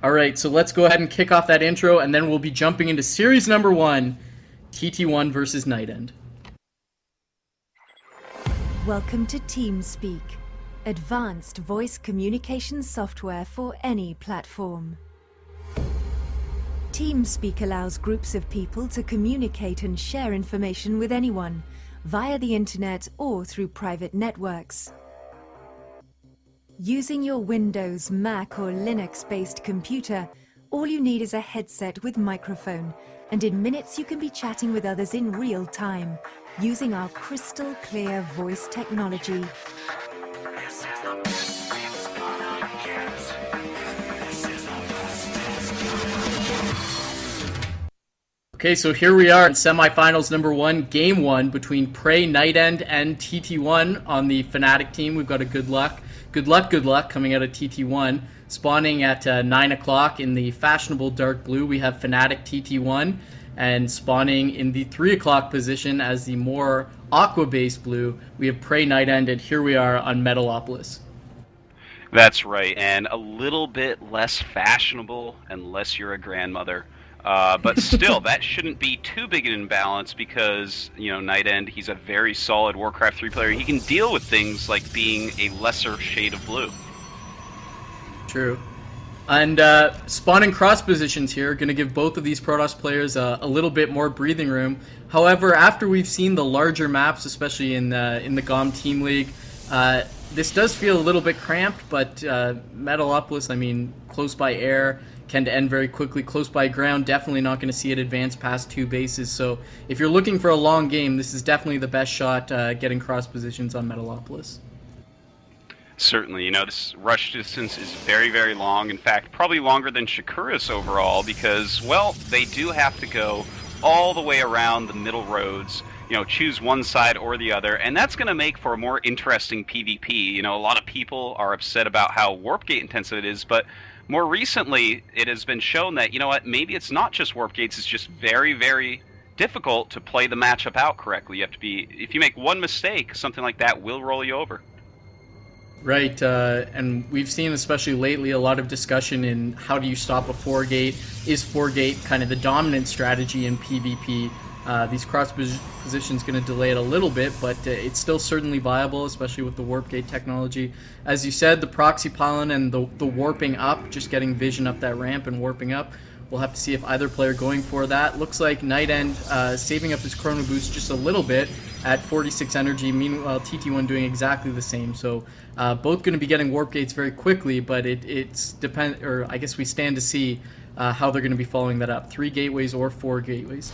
All right, so let's go ahead and kick off that intro, and then we'll be jumping into series number 1, TT1 versus NightEnD. Welcome to TeamSpeak, advanced voice communication software for any platform. TeamSpeak allows groups of people to communicate and share information with anyone, via the internet or through private networks. Using your Windows, Mac or Linux-based computer, all you need is a headset with microphone, and in minutes you can be chatting with others in real time, using our crystal clear voice technology. Okay, so here we are in semifinals number 1, game 1 between Prae.NightEnD and TT1 on the Fnatic team. We've got a good luck coming out of TT1. Spawning at 9 o'clock in the fashionable dark blue, we have FnaticTTOne, and spawning in the 3 o'clock position as the more aqua-based blue, we have Prae.NightEnD, and here we are on Metalopolis. That's right, and a little bit less fashionable unless you're a grandmother. But still, that shouldn't be too big an imbalance because, you know, NightEnD, he's a very solid Warcraft 3 player. He can deal with things like being a lesser shade of blue. True. And spawning cross positions here are going to give both of these Protoss players a little bit more breathing room. However, after we've seen the larger maps, especially in the GOM Team League, this does feel a little bit cramped, but Metalopolis, I mean, close by air, can end very quickly. Close by ground, definitely not going to see it advance past 2 bases. So if you're looking for a long game, this is definitely the best shot getting cross positions on Metalopolis. Certainly, you know, this rush distance is very, very long. In fact, probably longer than Shakuras overall because, well, they do have to go all the way around the middle roads, you know, choose one side or the other, and that's going to make for a more interesting PvP. You know, a lot of people are upset about how warp gate intensive it is, but more recently, it has been shown that, you know what, maybe it's not just warp gates, it's just very, very difficult to play the matchup out correctly. You have to be, if you make one mistake, something like that will roll you over. Right, and we've seen, especially lately, a lot of discussion in how do you stop a 4-gate? Is 4-gate kind of the dominant strategy in PvP? These cross positions going to delay it a little bit, but it's still certainly viable, especially with the warp gate technology. As you said, the proxy pylon and the warping up, just getting vision up that ramp and warping up. We'll have to see if either player going for that. Looks like NightEnD saving up his chrono boost just a little bit at 46 energy. Meanwhile, TT1 doing exactly the same. So both going to be getting warp gates very quickly, but I guess we stand to see how they're going to be following that up. 3 gateways or 4 gateways.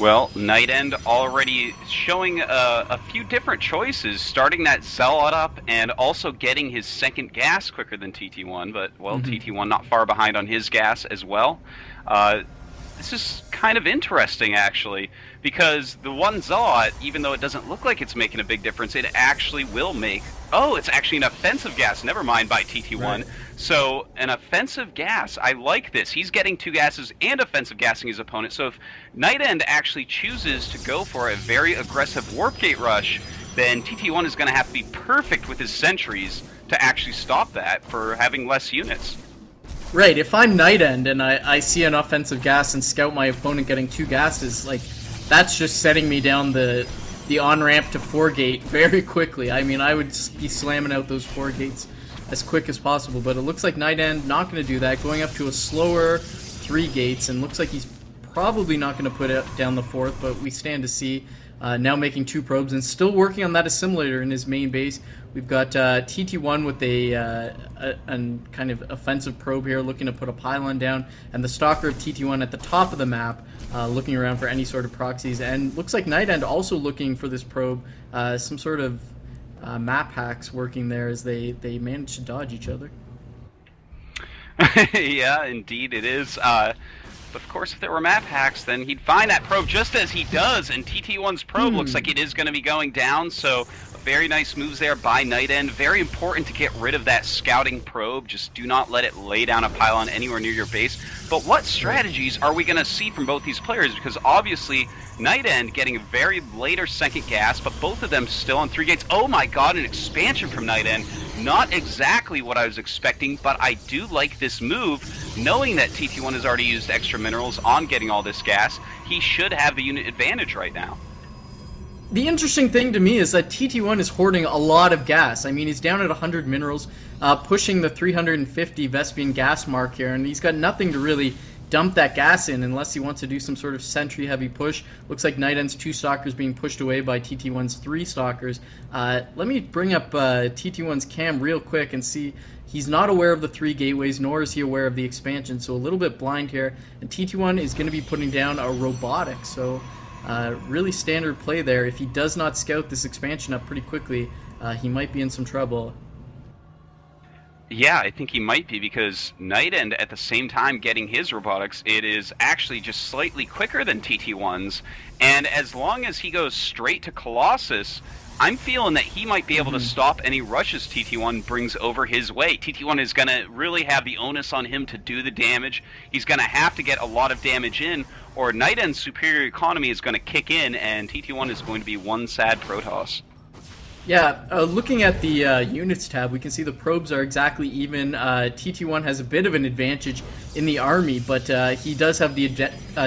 Well, NightEnD already showing a few different choices, starting that Zealot up and also getting his second gas quicker than TT1, but, well, TT1 not far behind on his gas as well. This is kind of interesting, actually, because the one Zealot, even though it doesn't look like it's making a big difference, it actually will make... Oh, it's actually an offensive gas, never mind, by TT1. Right. So, an offensive gas, I like this. He's getting 2 gases and offensive gassing his opponent. So if NightEnD actually chooses to go for a very aggressive warp gate rush, then TT1 is going to have to be perfect with his sentries to actually stop that for having less units. Right, if I'm NightEnD and I see an offensive gas and scout my opponent getting 2 gases, like, that's just setting me down the on-ramp to 4-gate very quickly. I mean, I would be slamming out those 4 gates as quick as possible, but it looks like NightEnD not going to do that, going up to a slower 3 gates, and looks like he's probably not going to put it down the 4th, but we stand to see. Now making 2 probes and still working on that assimilator in his main base. We've got TT1 with a kind of offensive probe here, looking to put a pylon down, and the stalker of TT1 at the top of the map, looking around for any sort of proxies. And looks like NightEnD also looking for this probe, some sort of map hacks working there as they manage to dodge each other. Yeah, indeed it is. Of course, if there were map hacks, then he'd find that probe just as he does, and TT1's probe looks like it is going to be going down, so very nice moves there by NightEnD. Very important to get rid of that scouting probe. Just do not let it lay down a pylon anywhere near your base. But what strategies are we going to see from both these players? Because obviously, NightEnD getting a very later second gas, but both of them still on 3 gates. Oh my god, an expansion from NightEnD. Not exactly what I was expecting, but I do like this move, knowing that TT1 has already used extra minerals on getting all this gas. He should have the unit advantage right now. The interesting thing to me is that TT1 is hoarding a lot of gas. I mean, he's down at 100 minerals, pushing the 350 Vespian gas mark here, and he's got nothing to really dump that gas in unless he wants to do some sort of sentry-heavy push. Looks like NightEnd's 2 stalkers being pushed away by TT1's 3 stalkers. Let me bring up TT1's cam real quick and see. He's not aware of the 3 gateways, nor is he aware of the expansion, so a little bit blind here. And TT1 is going to be putting down a robotic, so really standard play there. If he does not scout this expansion up pretty quickly, he might be in some trouble. Yeah, I think he might be, because NightEnd at the same time getting his robotics, it is actually just slightly quicker than TT1's, and as long as he goes straight to Colossus, I'm feeling that he might be able to stop any rushes TT1 brings over his way. TT1 is going to really have the onus on him to do the damage. He's going to have to get a lot of damage in, or NightEnd's superior economy is going to kick in, and TT1 is going to be one sad Protoss. Yeah, looking at the units tab, we can see the probes are exactly even. TT1 has a bit of an advantage in the army, but he does have the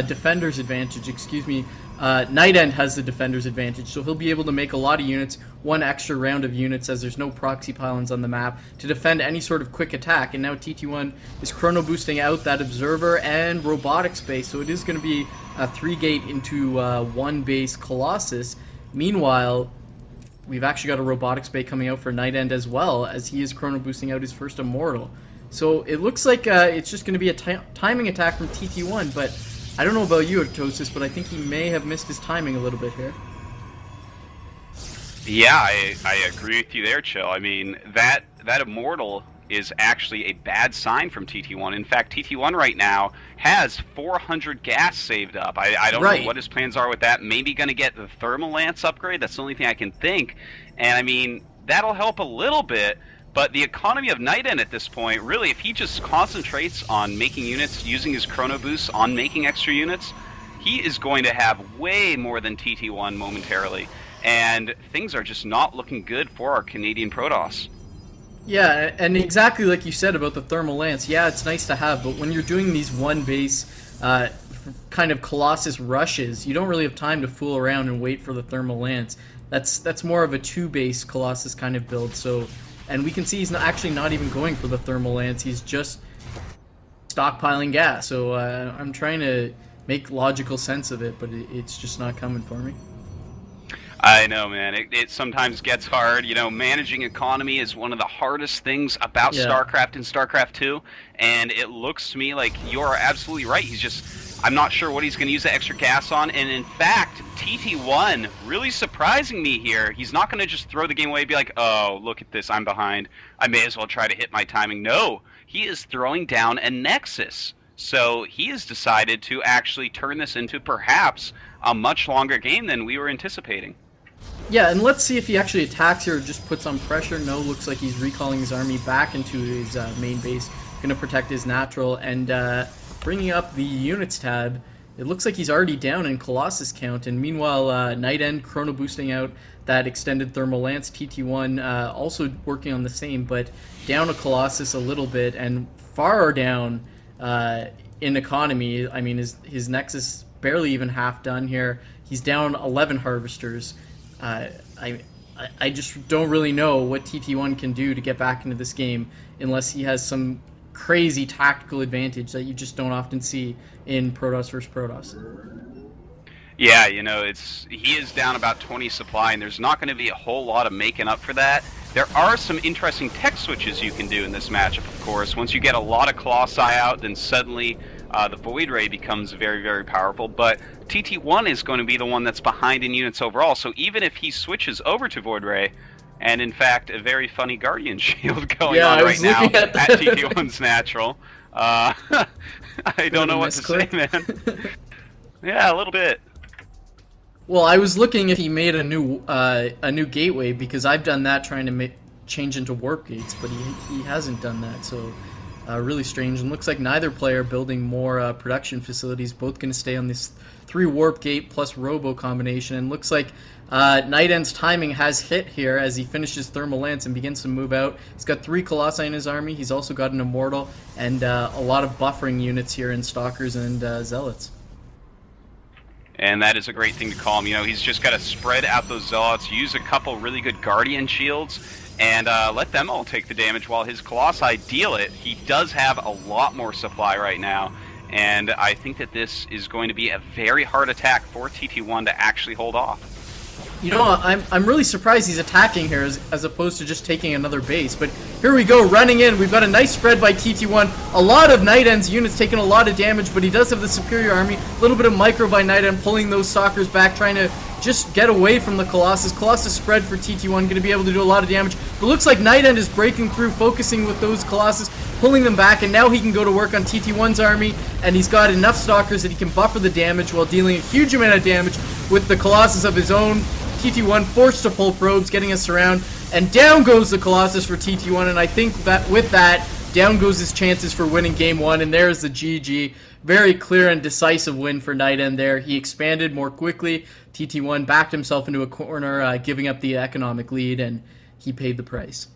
defender's advantage, excuse me. NightEnd has the defender's advantage, so he'll be able to make a lot of units, one extra round of units, as there's no proxy pylons on the map, to defend any sort of quick attack. And now TT1 is chrono boosting out that observer and robotics base, so it is going to be a 3-gate into 1 base Colossus. Meanwhile, we've actually got a robotics bay coming out for NightEnd as well, as he is chrono boosting out his first Immortal. So it looks like it's just going to be a timing attack from TT1, but I don't know about you, Artosis, but I think he may have missed his timing a little bit here. Yeah, I agree with you there, Chill. I mean, that Immortal is actually a bad sign from TT1. In fact, TT1 right now has 400 gas saved up. I don't know what his plans are with that. Maybe going to get the Thermal Lance upgrade. That's the only thing I can think. And I mean, that'll help a little bit, but the economy of NightEnd at this point, really, if he just concentrates on making units, using his chrono boosts on making extra units, he is going to have way more than TT1 momentarily. And things are just not looking good for our Canadian Protoss. Yeah, and exactly like you said about the Thermal Lance, yeah, it's nice to have, but when you're doing these 1 base kind of Colossus rushes, you don't really have time to fool around and wait for the Thermal Lance. That's more of a 2 base Colossus kind of build, so, and we can see he's actually not even going for the Thermal Lance, he's just stockpiling gas, so I'm trying to make logical sense of it, but it's just not coming for me. I know, man. It sometimes gets hard. You know, managing economy is one of the hardest things about StarCraft and StarCraft 2, and it looks to me like you're absolutely right. I'm not sure what he's going to use the extra gas on, and in fact, TT1, really surprising me here, he's not going to just throw the game away and be like, oh, look at this, I'm behind. I may as well try to hit my timing. No, he is throwing down a Nexus. So he has decided to actually turn this into perhaps a much longer game than we were anticipating. Yeah, and let's see if he actually attacks here or just puts on pressure. No, looks like he's recalling his army back into his main base, going to protect his natural, and bringing up the units tab, it looks like he's already down in Colossus count, and meanwhile NightEnd chrono boosting out that extended Thermal Lance. TT1 also working on the same, but down a Colossus a little bit, and far down in economy. I mean, his Nexus barely even half done here. He's down 11 Harvesters. I just don't really know what TT1 can do to get back into this game unless he has some crazy tactical advantage that you just don't often see in Protoss versus Protoss. Yeah, you know, he is down about 20 supply, and there's not going to be a whole lot of making up for that. There are some interesting tech switches you can do in this matchup, of course. Once you get a lot of Colossi out, then suddenly the Void Ray becomes very, very powerful, but TT1 is going to be the one that's behind in units overall, so even if he switches over to Void Ray, and in fact, a very funny Guardian Shield going on right now at TT1's natural, I don't know what to say, man. Yeah, a little bit. Well, I was looking if he made a new gateway, because I've done that trying to change into warp gates, but he hasn't done that, so Really strange, and looks like neither player building more production facilities. Both going to stay on this 3 warp gate plus robo combination, and looks like NightEnd's timing has hit here as he finishes Thermal Lance and begins to move out. He's got 3 Colossi in his army. He's also got an Immortal and a lot of buffering units here in Stalkers and Zealots. And that is a great thing to call him. You know, he's just got to spread out those Zealots, use a couple really good Guardian shields, and let them all take the damage while his Colossi deal it. He does have a lot more supply right now, and I think that this is going to be a very hard attack for TT1 to actually hold off. You know, I'm really surprised he's attacking here as opposed to just taking another base. But here we go, running in. We've got a nice spread by TT1. A lot of NightEnd's units taking a lot of damage, but he does have the superior army. A little bit of micro by NightEnd, pulling those Stalkers back, trying to just get away from the Colossus. Colossus spread for TT1, going to be able to do a lot of damage. But looks like NightEnd is breaking through, focusing with those Colossus, pulling them back, and now he can go to work on TT1's army, and he's got enough Stalkers that he can buffer the damage while dealing a huge amount of damage with the Colossus of his own. TT1 forced to pull probes, getting us around, and down goes the Colossus for TT1, and I think that with that, down goes his chances for winning game 1, and there's the GG. Very clear and decisive win for NightEnd there. He expanded more quickly. TT1 backed himself into a corner, giving up the economic lead, and he paid the price.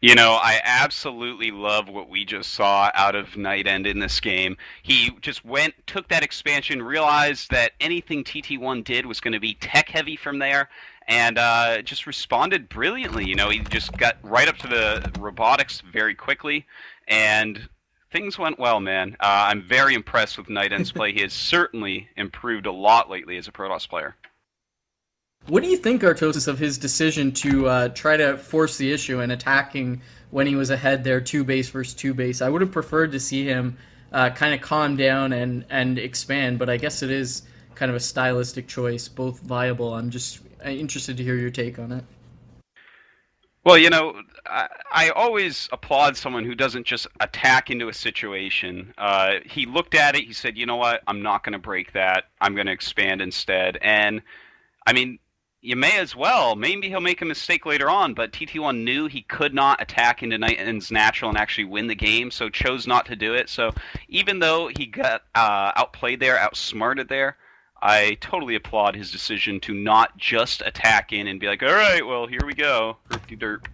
You know, I absolutely love what we just saw out of NightEnd in this game. He just took that expansion, realized that anything TT1 did was going to be tech-heavy from there, and just responded brilliantly. You know, he just got right up to the robotics very quickly, and things went well, man. I'm very impressed with NightEnd's play. He has certainly improved a lot lately as a Protoss player. What do you think, Artosis, of his decision to try to force the issue and attacking when he was ahead there, 2 base versus 2 base? I would have preferred to see him kind of calm down and expand, but I guess it is kind of a stylistic choice, both viable. I'm just interested to hear your take on it. Well, you know, I always applaud someone who doesn't just attack into a situation. He looked at it, he said, you know what, I'm not going to break that. I'm going to expand instead. And, I mean, you may as well. Maybe he'll make a mistake later on, but TT1 knew he could not attack into NightEnd's natural and actually win the game, so chose not to do it. So even though he got outplayed there, outsmarted there, I totally applaud his decision to not just attack in and be like, all right, well, here we go, herpty derp.